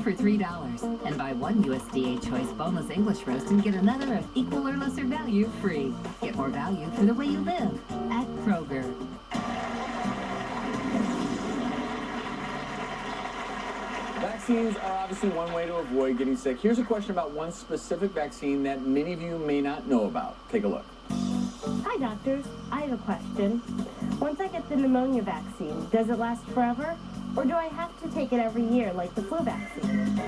for $3. And buy one USDA Choice Boneless English Roast and get another of equal or lesser value free. Get more value for the way you live at Kroger. Vaccines are obviously one way to avoid getting sick. Here's a question about one specific vaccine that many of you may not know about. Take a look. Hi, doctors. I have a question. Once I get the pneumonia vaccine, does it last forever? Or do I have to take it every year like the flu vaccine?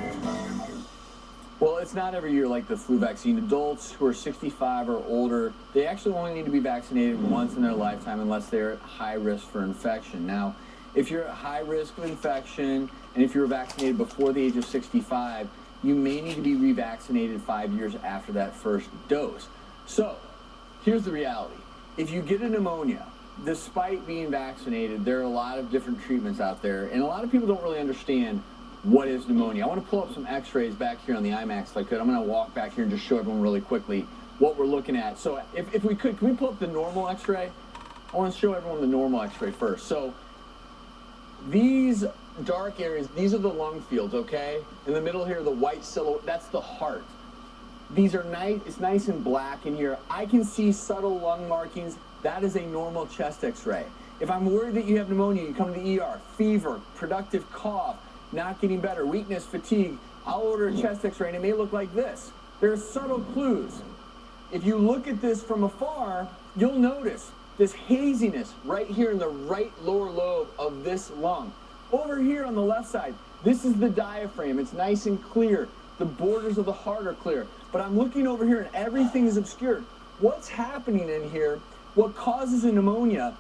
Well, it's not every year like the flu vaccine. Adults who are 65 or older, they actually only need to be vaccinated once in their lifetime unless they're at high risk for infection. Now, if you're at high risk of infection and if you were vaccinated before the age of 65, you may need to be revaccinated 5 years after that first dose. So, here's the reality. If you get a pneumonia, despite being vaccinated, there are a lot of different treatments out there, and a lot of people don't really understand what is pneumonia. I want to pull up some x-rays back here on the IMAX if I could. I'm going to walk back here and just show everyone really quickly what we're looking at. So if we could, can we pull up the normal x-ray? I want to show everyone the normal x-ray first. So these dark areas, these are the lung fields, okay? In the middle here, the white silhouette, that's the heart. These are nice, it's nice and black in here. I can see subtle lung markings. That is a normal chest x-ray. If I'm worried that you have pneumonia, you come to the ER, fever, productive cough, not getting better, weakness, fatigue, I'll order a chest x-ray and it may look like this. There are subtle clues. If you look at this from afar, you'll notice this haziness right here in the right lower lobe of this lung. Over here on the left side, this is the diaphragm. It's nice and clear. The borders of the heart are clear. But I'm looking over here and everything is obscured. What's happening in here? What causes a pneumonia?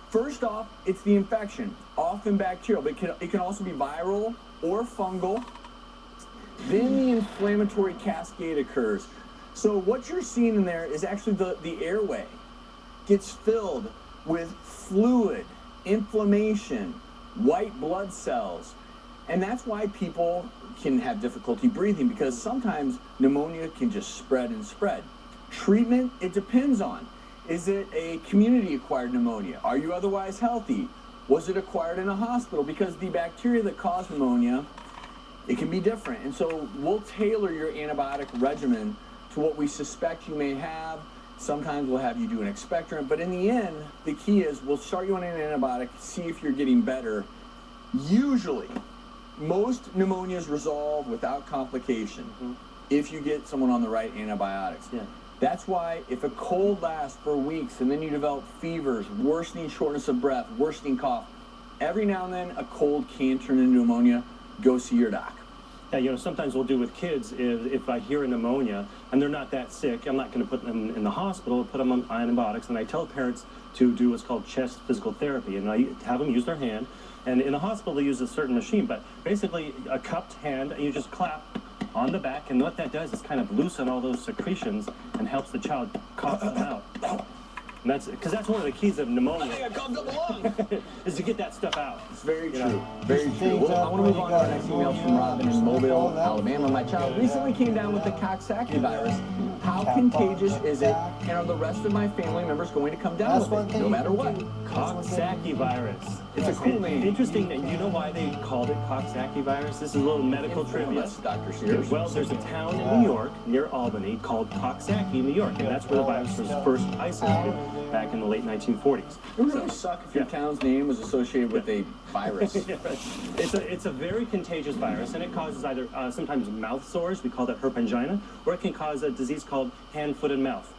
First off, it's the infection, often bacterial, but it can also be viral or fungal. Then the inflammatory cascade occurs. So what you're seeing in there is actually the airway gets filled with fluid, inflammation, white blood cells. And that's why people can have difficulty breathing, because sometimes pneumonia can just spread and spread. Treatment, it depends on. Is it a community-acquired pneumonia? Are you otherwise healthy? Was it acquired in a hospital? Because the bacteria that cause pneumonia, it can be different. And so we'll tailor your antibiotic regimen to what we suspect you may have. Sometimes we'll have you do an expectorant. But in the end, the key is we'll start you on an antibiotic, see if you're getting better. Usually, most pneumonias resolve without complication if you get someone on the right antibiotics. Yeah. That's why if a cold lasts for weeks and then you develop fevers, worsening shortness of breath, worsening cough, every now and then a cold can turn into pneumonia, go see your doc. Yeah, you know, sometimes we'll do with kids is if I hear a pneumonia and they're not that sick, I'm not going to put them in the hospital, put them on antibiotics, and I tell parents to do what's called chest physical therapy, and I have them use their hand. And in a hospital, they use a certain machine, but basically a cupped hand, and you just clap on the back, and what that does is kind of loosen all those secretions and helps the child cough them out. And that's because that's one of the keys of pneumonia. I think I coughed up a lung. Is to get that stuff out. It's very true. Very true. Well, I want to move on to our next email from Robin in Mobile, Alabama. My child recently came down with the Coxsackie virus. How contagious is it? And are the rest of my family members going to come down with it, no matter what? Coxsackie virus. It's a cool name. Interesting that you know why they called it Coxsackie virus? This is a little medical trivia. Dr. Sears. Well, there's a town in New York, near Albany, called Coxsackie, New York, and that's where the virus was first isolated back in the late 1940s. It would really suck if your town's name was associated with a virus. It's a very contagious virus, and it causes either sometimes mouth sores, we call that herpangina, or it can cause a disease called hand, foot, and mouth.